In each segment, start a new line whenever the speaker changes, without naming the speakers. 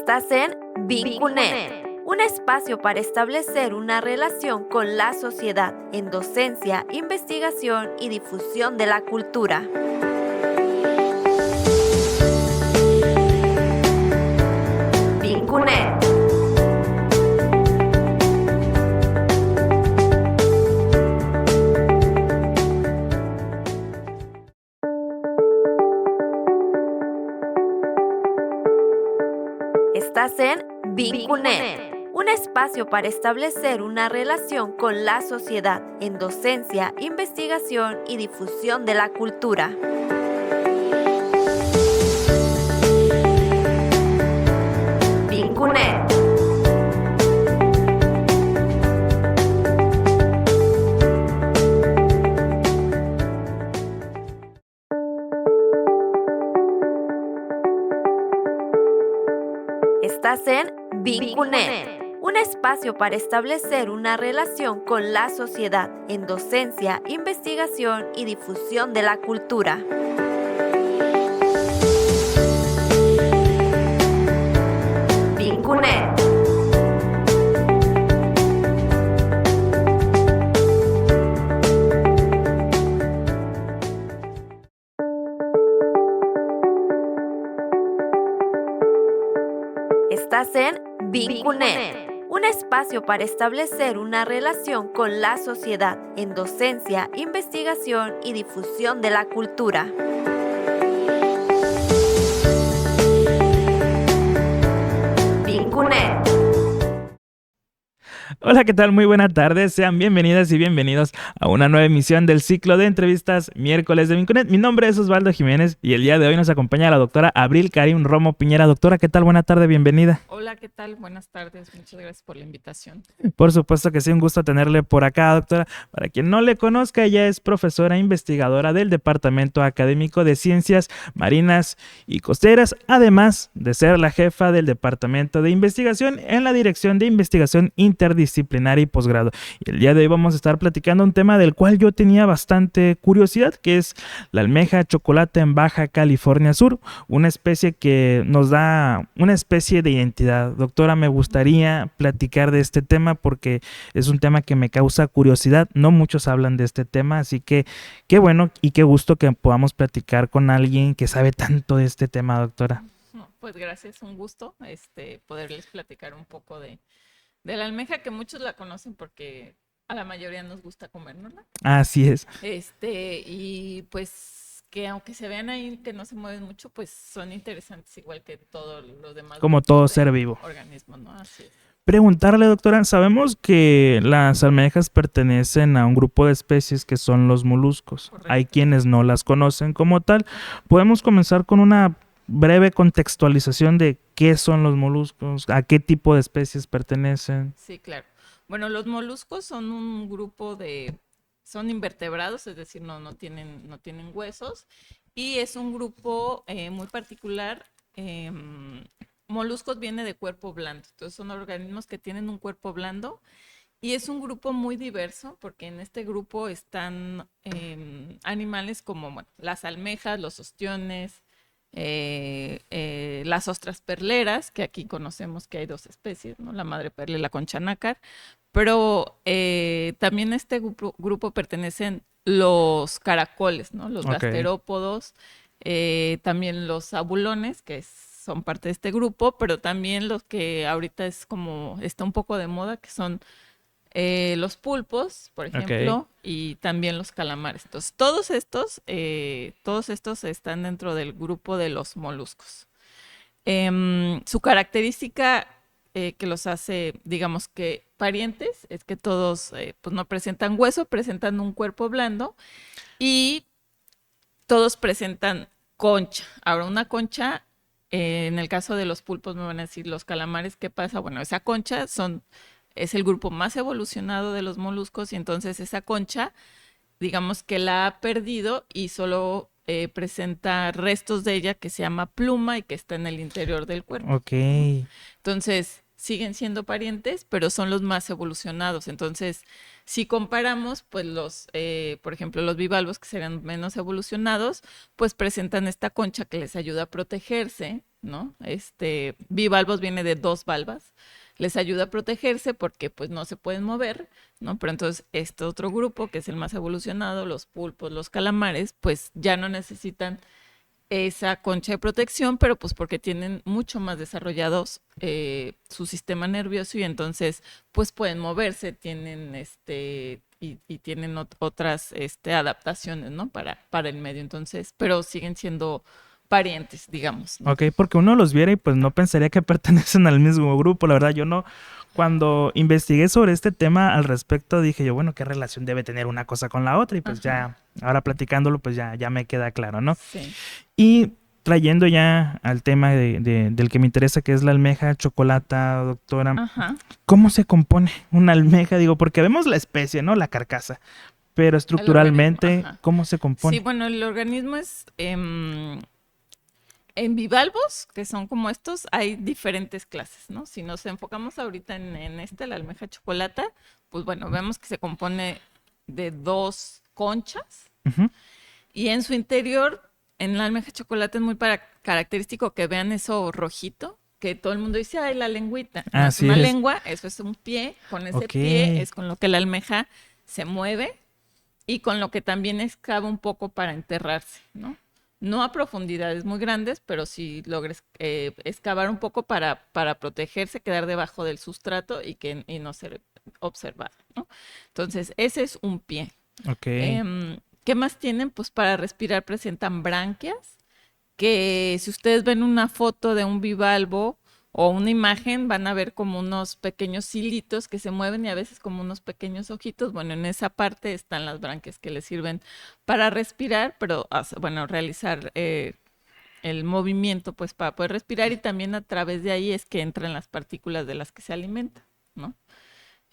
Estás en Vincunet, un espacio para establecer una relación con la sociedad en docencia, investigación y difusión de la cultura. Vincunet. Estás en Vincunet, un espacio para establecer una relación con la sociedad en docencia, investigación y difusión de la cultura. Vincunet. Estás en Vincunet, un espacio para establecer una relación con la sociedad en docencia, investigación y difusión de la cultura. Vincunet. Estás en Vincunet, un espacio para establecer una relación con la sociedad en docencia, investigación y difusión de la cultura. Vincunet.
Hola, ¿qué tal? Muy buenas tardes. Sean bienvenidas y bienvenidos a una nueva emisión del ciclo de entrevistas miércoles de Vincunet. Mi nombre es Osvaldo Jiménez y el día de hoy nos acompaña la doctora Abril Karim Romo Piñera. Doctora, ¿qué tal? Buena tarde, bienvenida.
Hola, ¿qué tal? Buenas tardes. Muchas gracias por la invitación.
Por supuesto que sí, un gusto tenerle por acá, doctora. Para quien no le conozca, ella es profesora investigadora del Departamento Académico de Ciencias Marinas y Costeras, además de ser la jefa del Departamento de Investigación en la Dirección de Investigación Interdisciplinaria y Posgrado. Y el día de hoy vamos a estar platicando un tema del cual yo tenía bastante curiosidad, que es la almeja chocolate en Baja California Sur, una especie que nos da una especie de identidad. Doctora, me gustaría platicar de este tema porque es un tema que me causa curiosidad. No muchos hablan de este tema, así que qué bueno y qué gusto que podamos platicar con alguien que sabe tanto de este tema, doctora.
Pues gracias, un gusto poderles platicar un poco de la almeja, que muchos la conocen porque a la mayoría nos gusta comérnosla.
Así es.
Y pues que aunque se vean ahí que no se mueven mucho, pues son interesantes igual que todos los demás.
Como todo ser vivo.
Organismos, ¿no? Así es.
Preguntarle, doctora, sabemos que las almejas pertenecen a un grupo de especies que son los moluscos.
Correcto.
Hay quienes no las conocen como tal. Podemos comenzar con una breve contextualización de qué son los moluscos, a qué tipo de especies pertenecen.
Sí, claro. Bueno, los moluscos son un grupo son invertebrados, es decir, no tienen huesos, y es un grupo muy particular. Moluscos viene de cuerpo blando, entonces son organismos que tienen un cuerpo blando y es un grupo muy diverso porque en este grupo están animales como las almejas, los ostiones, las ostras perleras, que aquí conocemos que hay dos especies, ¿no? La madre perla y la concha nácar, pero también a este grupo pertenecen los caracoles, ¿no? Los gasterópodos, también los abulones, que son parte de este grupo, pero también los que ahorita está un poco de moda, que son los pulpos, por ejemplo, y también los calamares. Entonces, todos estos están dentro del grupo de los moluscos. Su característica que los hace, digamos que parientes, es que todos pues no presentan hueso, presentan un cuerpo blando y todos presentan concha. Ahora, una concha, en el caso de los pulpos me van a decir los calamares, ¿qué pasa? Bueno, esa concha es el grupo más evolucionado de los moluscos y entonces esa concha, digamos que la ha perdido y solo presenta restos de ella que se llama pluma y que está en el interior del cuerpo.
Ok.
Entonces, siguen siendo parientes, pero son los más evolucionados. Entonces, Si comparamos, pues por ejemplo, los bivalvos que serán menos evolucionados, pues presentan esta concha que les ayuda a protegerse, ¿no? Bivalvos viene de 2 valvas, les ayuda a protegerse porque pues no se pueden mover, ¿no? Pero entonces este otro grupo, que es el más evolucionado, los pulpos, los calamares, pues ya no necesitan esa concha de protección, pero pues porque tienen mucho más desarrollados su sistema nervioso y entonces pues pueden moverse, tienen y tienen otras adaptaciones, ¿no? Para el medio, entonces, pero siguen siendo parientes, digamos, ¿no?
Ok, porque uno los viera y pues no pensaría que pertenecen al mismo grupo. La verdad, yo no, cuando investigué sobre este tema al respecto, dije yo, bueno, ¿qué relación debe tener una cosa con la otra? Y pues ya, ahora platicándolo, pues ya me queda claro, ¿no?
Sí.
Y trayendo ya al tema del que me interesa, que es la almeja chocolata, doctora,
Ajá.
¿cómo se compone una almeja? Digo, porque vemos la especie, ¿no? La carcasa, pero estructuralmente, ¿cómo se compone?
Sí, bueno, el organismo es... En bivalvos, que son como estos, hay diferentes clases, ¿no? Si nos enfocamos ahorita en la almeja chocolata, pues bueno, vemos que se compone de 2 conchas y en su interior, en la almeja chocolata es muy característico que vean eso rojito, que todo el mundo dice, ay, la lengüita. No, es una lengua, eso es un pie, con ese pie es con lo que la almeja se mueve y con lo que también excava un poco para enterrarse, ¿no? No a profundidades muy grandes, pero sí logra excavar un poco para protegerse, quedar debajo del sustrato y no ser observado, ¿no? Entonces, ese es un pie. ¿Qué más tienen? Pues para respirar presentan branquias, que si ustedes ven una foto de un bivalvo o una imagen, van a ver como unos pequeños hilitos que se mueven y a veces como unos pequeños ojitos. Bueno, en esa parte están las branquias que les sirven para respirar, pero bueno, realizar el movimiento pues para poder respirar y también a través de ahí es que entran las partículas de las que se alimentan, ¿no?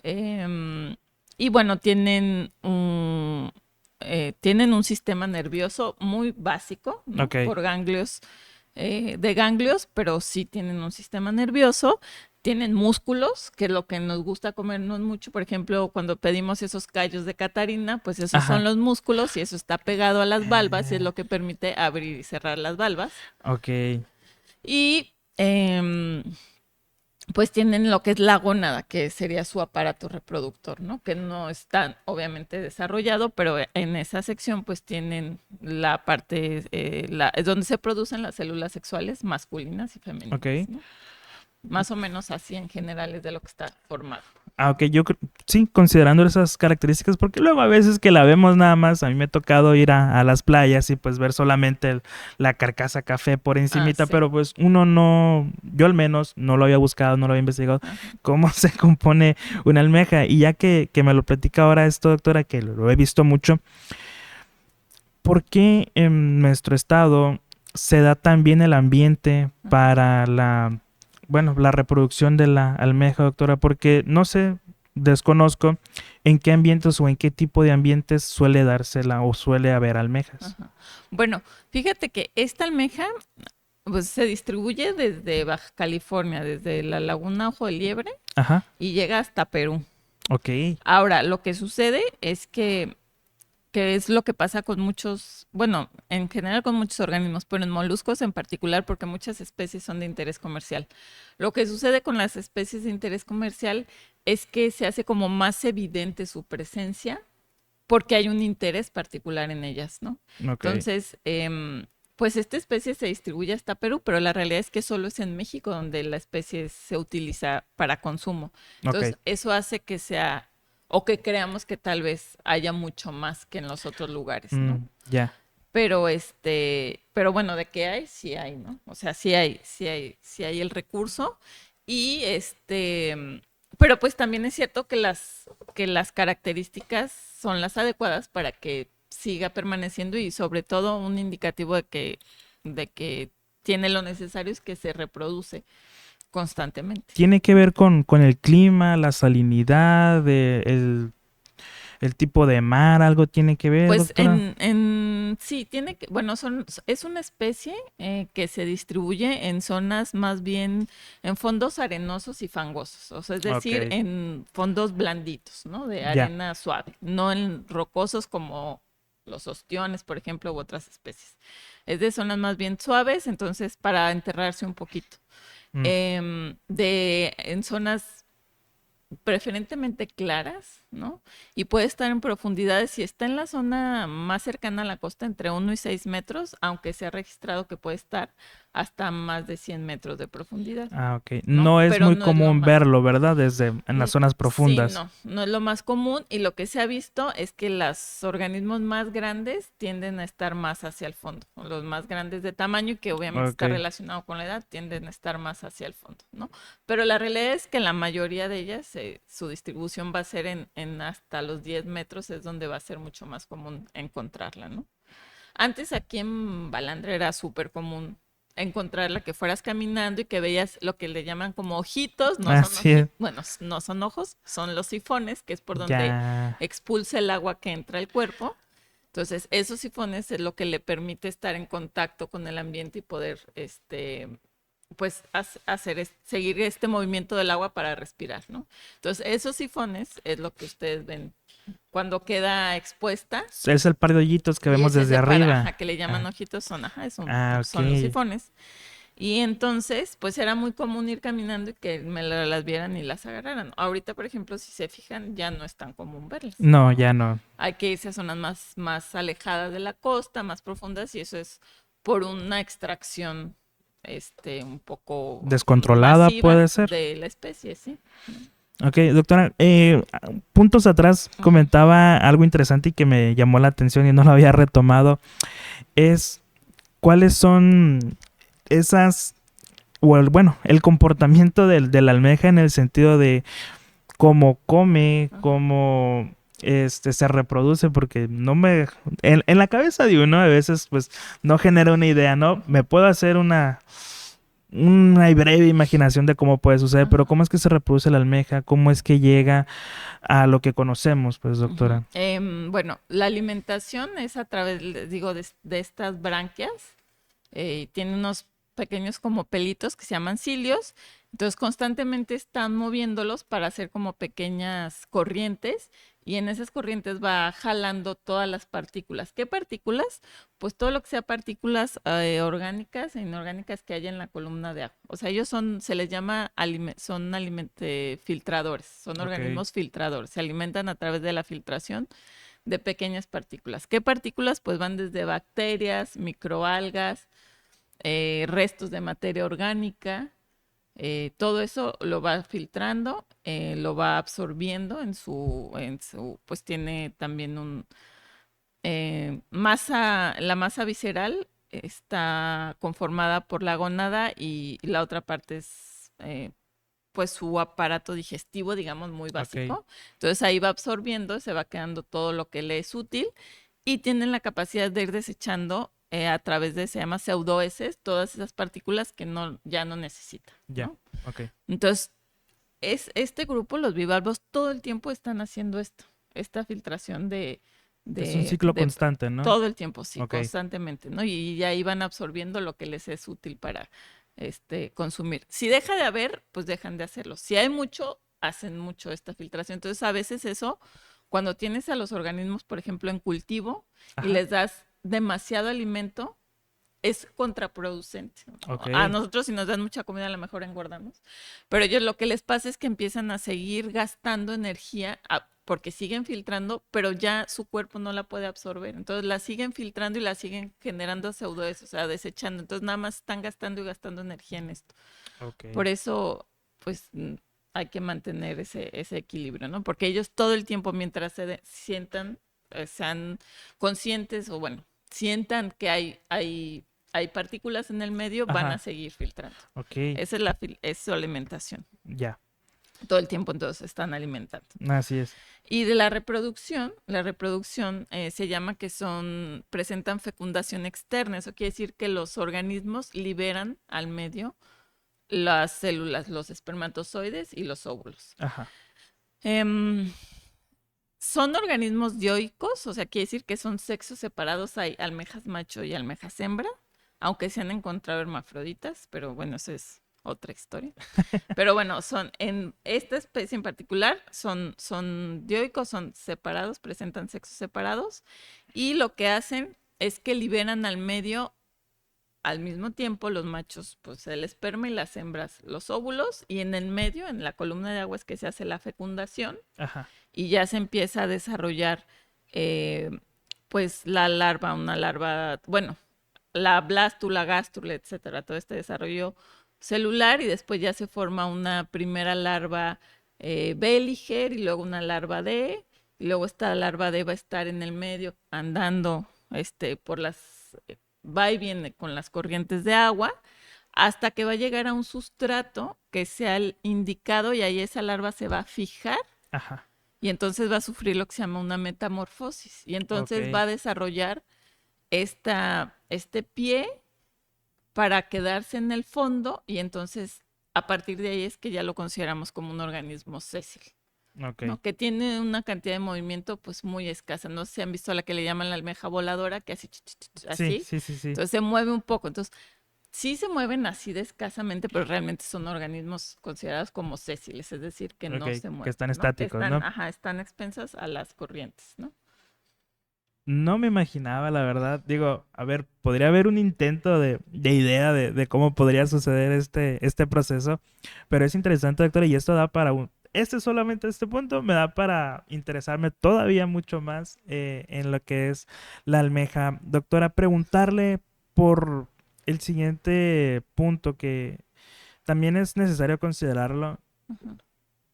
Y bueno, tienen un sistema nervioso muy básico, ¿no? Por ganglios, de ganglios, pero sí tienen un sistema nervioso, tienen músculos, que es lo que nos gusta comernos mucho, por ejemplo, cuando pedimos esos callos de Catarina, pues esos son los músculos y eso está pegado a las valvas y es lo que permite abrir y cerrar las valvas. Y pues tienen lo que es la gónada, que sería su aparato reproductor, ¿no? Que no está obviamente desarrollado, pero en esa sección pues tienen la parte, es donde se producen las células sexuales masculinas y femeninas, ¿no? Más o menos así en general es de lo que está formado.
Yo sí, considerando esas características, porque luego a veces que la vemos nada más, a mí me ha tocado ir a las playas y pues ver solamente la carcasa café por encimita, pero pues uno no, yo al menos no lo había buscado, no lo había investigado, cómo se compone una almeja. Y ya que me lo platica ahora esto, doctora, que lo he visto mucho, ¿por qué en nuestro estado se da tan bien el ambiente para la reproducción de la almeja, doctora? Porque no sé, desconozco en qué ambientes o en qué tipo de ambientes suele dársela o suele haber almejas.
Bueno, fíjate que esta almeja pues se distribuye desde Baja California, desde la laguna Ojo de Liebre y llega hasta Perú. Ahora, lo que sucede es que es lo que pasa con muchos, bueno, en general con muchos organismos, pero en moluscos en particular, porque muchas especies son de interés comercial. Lo que sucede con las especies de interés comercial es que se hace como más evidente su presencia porque hay un interés particular en ellas, ¿no? Entonces, pues esta especie se distribuye hasta Perú, pero la realidad es que solo es en México donde la especie se utiliza para consumo. Entonces, eso hace que sea... o que creamos que tal vez haya mucho más que en los otros lugares, ¿no? Pero bueno, de qué hay, sí hay, ¿no? O sea, sí hay el recurso y pero pues también es cierto que las características son las adecuadas para que siga permaneciendo y sobre todo un indicativo de que tiene lo necesario es que se reproduce constantemente.
¿Tiene que ver con el clima, la salinidad, el tipo de mar, algo tiene que ver?
Pues
doctora?
en Sí, bueno, es una especie que se distribuye en zonas más bien en fondos arenosos y fangosos, o sea, es decir,
Ok.
en fondos blanditos, ¿no? De
Ya.
arena suave, no en rocosos como los ostiones, por ejemplo, u otras especies. Es de zonas más bien suaves, entonces para enterrarse un poquito.
Mm.
En zonas preferentemente claras, ¿no? Y puede estar en profundidades, si está en la zona más cercana a la costa, entre 1 y 6 metros, aunque se ha registrado que puede estar hasta más de 100 metros de profundidad,
Ah, ok.
¿no?
No es
Pero
muy
no es lo
común
más.
verlo, ¿verdad? Desde en las zonas
Sí,
profundas.
no es lo más común y lo que se ha visto es que los organismos más grandes tienden a estar más hacia el fondo, o los más grandes de tamaño y que obviamente está
Ok.
relacionado con la edad, tienden a estar más hacia el fondo, ¿no? Pero la realidad es que la mayoría de ellas, su distribución va a ser en hasta los 10 metros, es donde va a ser mucho más común encontrarla, ¿no? Antes aquí en Balandra era súper común encontrarla, que fueras caminando y que veías lo que le llaman como ojitos, no son
Así es.
ojitos, bueno, no son ojos, son los sifones, que es por donde
Ya.
expulsa el agua que entra al cuerpo. Entonces, esos sifones es lo que le permite estar en contacto con el ambiente y poder, pues, seguir este movimiento del agua para respirar, ¿no? Entonces, esos sifones es lo que ustedes ven cuando queda expuesta
Es el par de hoyitos que
y
vemos
ese es
desde
de
arriba.
que le llaman
Ah,
ojitos,
ok.
son los sifones. Y entonces, pues era muy común ir caminando y que las vieran y las agarraran. Ahorita, por ejemplo, si se fijan, ya no es tan común verlas,
No,
¿no?
ya no.
Hay que irse a zonas más alejadas de la costa, más profundas, y eso es por una extracción, un poco
Descontrolada
masiva
puede ser.
de la especie, ¿sí?
Ok, doctora, puntos atrás
Ujú.
comentaba algo interesante y que me llamó la atención y no lo había retomado. Es cuáles son esas, bueno, el comportamiento de la almeja en el sentido de cómo come,
Ajá.
cómo se reproduce, porque no me... En la cabeza de uno a veces pues no genera una idea, ¿no?
Ujú.
Me puedo hacer una breve imaginación de cómo puede suceder, pero
Ajá.
¿cómo es que se reproduce la almeja? ¿Cómo es que llega a lo que conocemos, pues,
Ujú.
doctora?
Bueno, la alimentación es a través, les digo, de estas branquias. Tiene unos pequeños como pelitos que se llaman cilios. Entonces constantemente están moviéndolos para hacer como pequeñas corrientes y en esas corrientes va jalando todas las partículas. ¿Qué partículas? Pues todo lo que sea partículas orgánicas e inorgánicas que haya en la columna de agua. O sea, ellos se les llama, filtradores, son
Ok.
organismos filtradores, se alimentan a través de la filtración de pequeñas partículas. ¿Qué partículas? Pues van desde bacterias, microalgas, restos de materia orgánica, todo eso lo va filtrando, lo va absorbiendo pues tiene también la masa visceral está conformada por la gónada y la otra parte es pues su aparato digestivo, digamos, muy
Ok.
básico. Entonces ahí va absorbiendo, se va quedando todo lo que le es útil y tienen la capacidad de ir desechando a través de, se llama pseudoheces, todas esas partículas que ya no necesita,
Ya.
¿no?
Ok.
Entonces, este grupo, los bivalvos, todo el tiempo están haciendo esta filtración
Es un
de,
ciclo
de
constante, ¿no?
todo el tiempo, sí,
Ok.
constantemente, ¿no? Y ahí van absorbiendo lo que les es útil para consumir. Si deja de haber, pues dejan de hacerlo. Si hay mucho, hacen mucho esta filtración. Entonces, a veces eso, cuando tienes a los organismos, por ejemplo, en cultivo y
Ajá.
les das demasiado alimento, es contraproducente.
Ok.
A nosotros si nos dan mucha comida a lo mejor engordamos, pero ellos lo que les pasa es que empiezan a seguir gastando energía porque siguen filtrando, pero ya su cuerpo no la puede absorber. Entonces la siguen filtrando y la siguen generando pseudoes, o sea, desechando. Entonces nada más están gastando y gastando energía en esto.
Ok.
Por eso, pues hay que mantener ese equilibrio, ¿no? Porque ellos todo el tiempo, mientras sientan, sean conscientes o bueno, sientan que hay partículas en el medio, van a
Ajá.
seguir filtrando.
Ok.
Esa es su alimentación.
Ya.
Todo el tiempo entonces están alimentando.
Así es.
Y de la reproducción se llama que presentan fecundación externa. Eso quiere decir que los organismos liberan al medio las células, los espermatozoides y los óvulos.
Ajá.
Em, Son organismos dioicos, o sea, quiere decir que son sexos separados, hay almejas macho y almejas hembra, aunque se han encontrado hermafroditas, pero bueno, eso es otra historia. Pero bueno, en esta especie en particular, son dioicos, son separados, presentan sexos separados, y lo que hacen es que liberan al medio al mismo tiempo los machos, pues el esperma y las hembras, los óvulos, y en el medio, en la columna de agua, es que se hace la fecundación.
Ajá.
Y ya se empieza a desarrollar, eh, pues la larva, una larva, bueno, la blástula, gástrula, etcétera, todo este desarrollo celular, y después ya se forma una primera larva Belliger y luego una larva D, y luego esta larva D va a estar en el medio andando por va y viene con las corrientes de agua, hasta que va a llegar a un sustrato que sea el indicado, y ahí esa larva se va a fijar.
Ajá.
Y entonces va a sufrir lo que se llama una metamorfosis. Y entonces
Ok.
va a desarrollar este pie para quedarse en el fondo, y entonces a partir de ahí es que ya lo consideramos como un organismo sésil,
Ok.
¿no? Que tiene una cantidad de movimiento pues muy escasa. No sé si han visto la que le llaman la almeja voladora, que hace
Sí,
así.
sí, sí, sí.
Entonces se mueve un poco. Entonces sí se mueven así de escasamente, pero realmente son organismos considerados como sésiles, es decir, que no
Ok,
se mueven,
que están
¿no? Que
estáticos, ¿no?
están expensas a las corrientes, ¿no?
No me imaginaba, la verdad. Digo, a ver, podría haber un intento de idea de cómo podría suceder este proceso, pero es interesante, doctora, y esto da para solamente este punto me da para interesarme todavía mucho más en lo que es la almeja. Doctora, preguntarle por el siguiente punto que también es necesario considerarlo.
Ujú.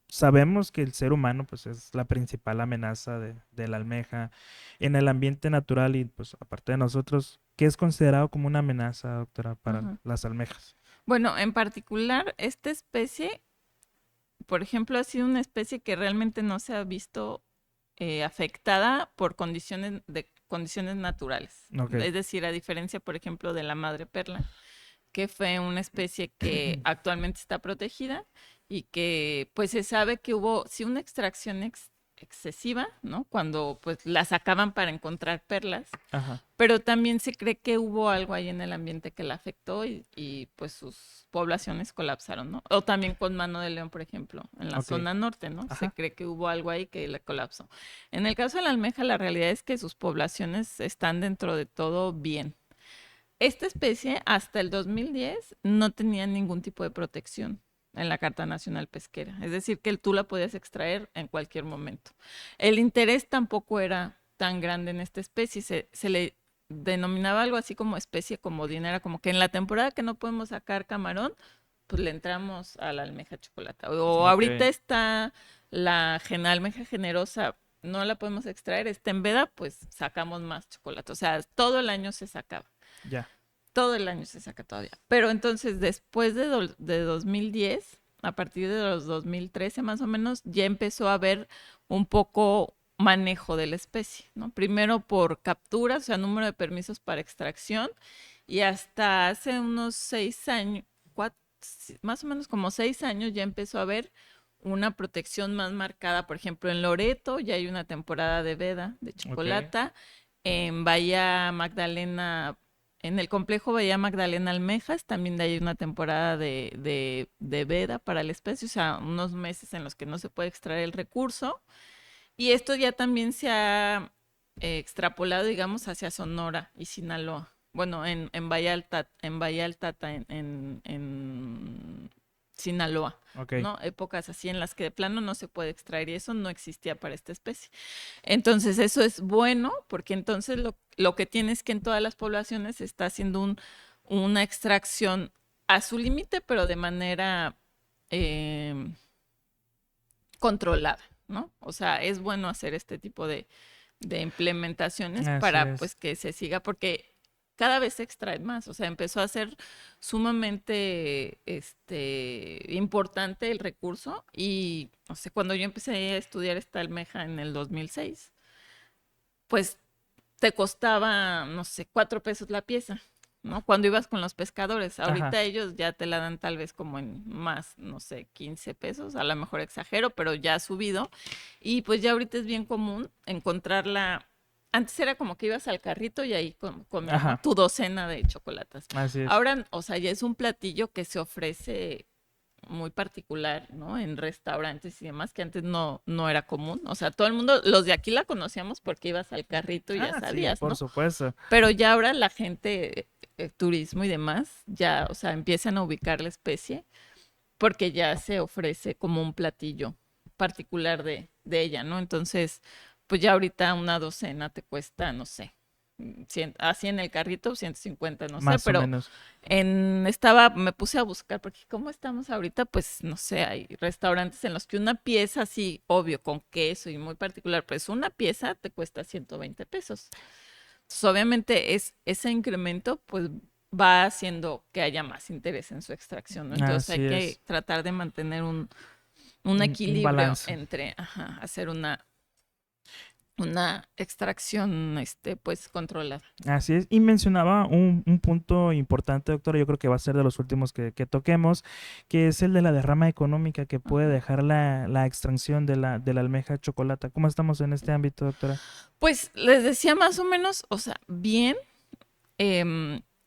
Sabemos que el ser humano pues es la principal amenaza de la almeja en el ambiente natural y pues aparte de nosotros, ¿qué es considerado como una amenaza, doctora, para
Ujú.
las almejas?
Bueno, en particular, esta especie, por ejemplo, ha sido una especie que realmente no se ha visto afectada por condiciones naturales.
Ok.
Es decir, a diferencia, por ejemplo, de la madre perla, que fue una especie que actualmente está protegida y que pues se sabe que hubo sí una extracción excesiva, ¿no? Cuando pues la sacaban para encontrar perlas,
Ajá.
pero también se cree que hubo algo ahí en el ambiente que la afectó, y pues sus poblaciones colapsaron, ¿no? O también con mano de león, por ejemplo, en la
Ok.
zona norte, ¿no? Se
Ajá.
cree que hubo algo ahí que la colapsó. En el caso de la almeja, la realidad es que sus poblaciones están dentro de todo bien. Esta especie hasta el 2010 no tenía ningún tipo de protección en la Carta Nacional Pesquera. Es decir, que tú la podías extraer en cualquier momento. El interés tampoco era tan grande en esta especie. Se le denominaba algo así como especie comodina. Era como que en la temporada que no podemos sacar camarón, pues le entramos a la almeja chocolata. O
Ok.
ahorita está la almeja generosa, no la podemos extraer, está en veda, pues sacamos más chocolate. O sea, todo el año se sacaba.
Ya.
Todo el año se saca todavía. Pero entonces, después de 2010, a partir de los 2013 más o menos, ya empezó a haber un poco manejo de la especie, ¿no? Primero por capturas, o sea, número de permisos para extracción, y hasta hace unos 6 años, más o menos como 6 años, ya empezó a haber una protección más marcada. Por ejemplo, en Loreto ya hay una temporada de veda, de
Ok.
chocolata. En Bahía Magdalena, en el complejo Bahía Magdalena Almejas, también hay una temporada de veda para la especie, o sea, unos meses en los que no se puede extraer el recurso. Y esto ya también se ha extrapolado, digamos, hacia Sonora y Sinaloa. Bueno, en Bahía Altata, en Sinaloa,
Ok.
¿no? Épocas así en las que de plano no se puede extraer, y eso no existía para esta especie. Entonces, eso es bueno, porque entonces lo que tiene es que en todas las poblaciones se está haciendo una extracción a su límite, pero de manera eh, controlada, ¿no? O sea, es bueno hacer este tipo de implementaciones
Así
para
es.
pues que se siga, porque cada vez se extrae más. O sea, empezó a ser sumamente importante el recurso, y no sé, cuando yo empecé a estudiar esta almeja en el 2006, pues te costaba, no sé, 4 pesos la pieza. ¿no? Cuando ibas con los pescadores, ahorita
Ajá.
ellos ya te la dan tal vez como en más, no sé, 15 pesos, a lo mejor exagero, pero ya ha subido. Y pues ya ahorita es bien común encontrarla. Antes era como que ibas al carrito y ahí comías, ¿no?
Ajá.
Tu docena de chocolates.
Así es.
Ahora, o sea, ya es un platillo que se ofrece muy particular, ¿no? En restaurantes y demás, que antes no era común. O sea, todo el mundo, los de aquí la conocíamos porque ibas al carrito y ya
Ah, sí,
sabías,
por
¿no?
supuesto.
Pero ya ahora la gente, turismo y demás, ya, o sea, empiezan a ubicar la especie porque ya se ofrece como un platillo particular de ella, ¿no? Entonces, pues ya ahorita una docena te cuesta, no sé, así en el carrito, 150, no sé,
Más o
pero
menos.
me puse a buscar, porque ¿cómo estamos ahorita? Pues no sé, hay restaurantes en los que una pieza así, obvio, con queso y muy particular, pues una pieza te cuesta 120 pesos. Entonces, obviamente ese incremento, pues va haciendo que haya más interés en su extracción, ¿no? Entonces hay
Así
que
es.
tratar de mantener un
Un
equilibrio
balance.
entre, hacer una extracción, pues controlada.
Así es. Y mencionaba un punto importante, doctora, yo creo que va a ser de los últimos que toquemos, que es el de la derrama económica que puede
Ajá.
dejar la extracción de la almeja chocolata. ¿Cómo estamos en este ámbito, doctora?
Pues les decía más o menos, o sea, bien,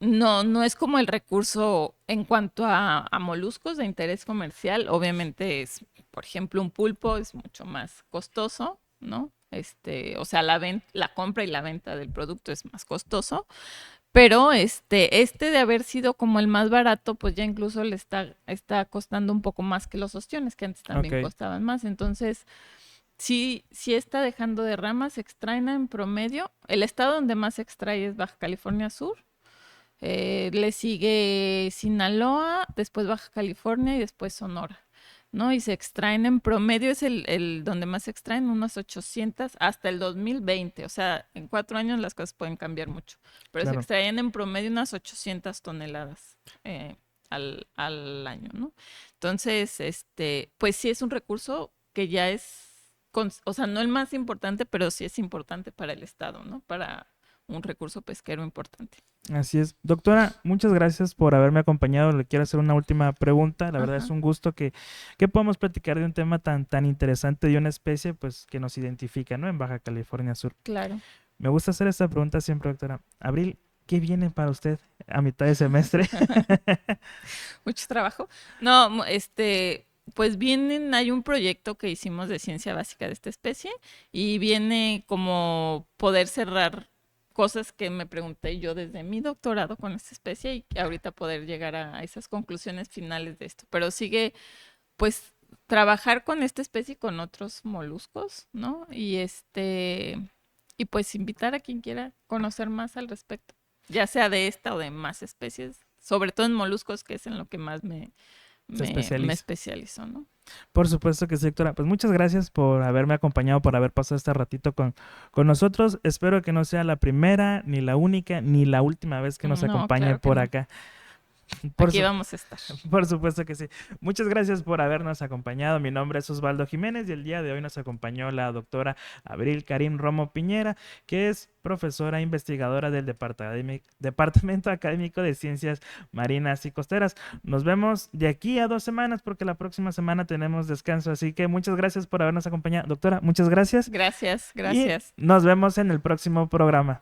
no es como el recurso en cuanto a moluscos de interés comercial. Obviamente es, por ejemplo, un pulpo es mucho más costoso, ¿no? O sea, la compra y la venta del producto es más costoso, pero este de haber sido como el más barato, pues ya incluso está costando un poco más que los ostiones, que antes también
Ok,
costaban más. Entonces, sí está dejando de ramas, se extraen en promedio. El estado donde más se extrae es Baja California Sur. Le sigue Sinaloa, después Baja California y después Sonora, ¿no? Y se extraen en promedio, es el donde más se extraen, unas 800 hasta el 2020. O sea, en 4 años las cosas pueden cambiar mucho, pero se
claro.
extraen en promedio unas 800 toneladas al año, ¿no? Entonces, pues sí es un recurso que ya o sea, no el más importante, pero sí es importante para el Estado, ¿no? Para un recurso pesquero importante.
Así es. Doctora, muchas gracias por haberme acompañado. Le quiero hacer una última pregunta. La verdad es
Ajá,
un gusto que podamos platicar de un tema tan interesante de una especie pues que nos identifica, ¿no? En Baja California Sur.
claro.
Me gusta hacer esta pregunta siempre, doctora. Abril, ¿qué viene para usted a mitad de semestre?
Mucho trabajo. No, pues hay un proyecto que hicimos de ciencia básica de esta especie y viene como poder cerrar cosas que me pregunté yo desde mi doctorado con esta especie y que ahorita poder llegar a esas conclusiones finales de esto. Pero sigue, pues, trabajar con esta especie y con otros moluscos, ¿no? Y pues invitar a quien quiera conocer más al respecto, ya sea de esta o de más especies, sobre todo en moluscos, que es en lo que más
Se
me
especializa.
especializo, ¿no?
Por supuesto que sí, doctora. Pues muchas gracias por haberme acompañado, por haber pasado este ratito con nosotros. Espero que no sea la primera, ni la única, ni la última vez que nos
No,
acompañe
claro que
por
no.
acá. Por
Aquí
su-
vamos a estar.
Por supuesto que sí. Muchas gracias por habernos acompañado. Mi nombre es Osvaldo Jiménez y el día de hoy nos acompañó la doctora Abril Karim Romo Piñera, que es profesora investigadora del Departamento Académico de Ciencias Marinas y Costeras. Nos vemos de aquí a 2 semanas porque la próxima semana tenemos descanso. Así que muchas gracias por habernos acompañado. Doctora, muchas gracias
Gracias,
y
gracias.
nos vemos en el próximo programa.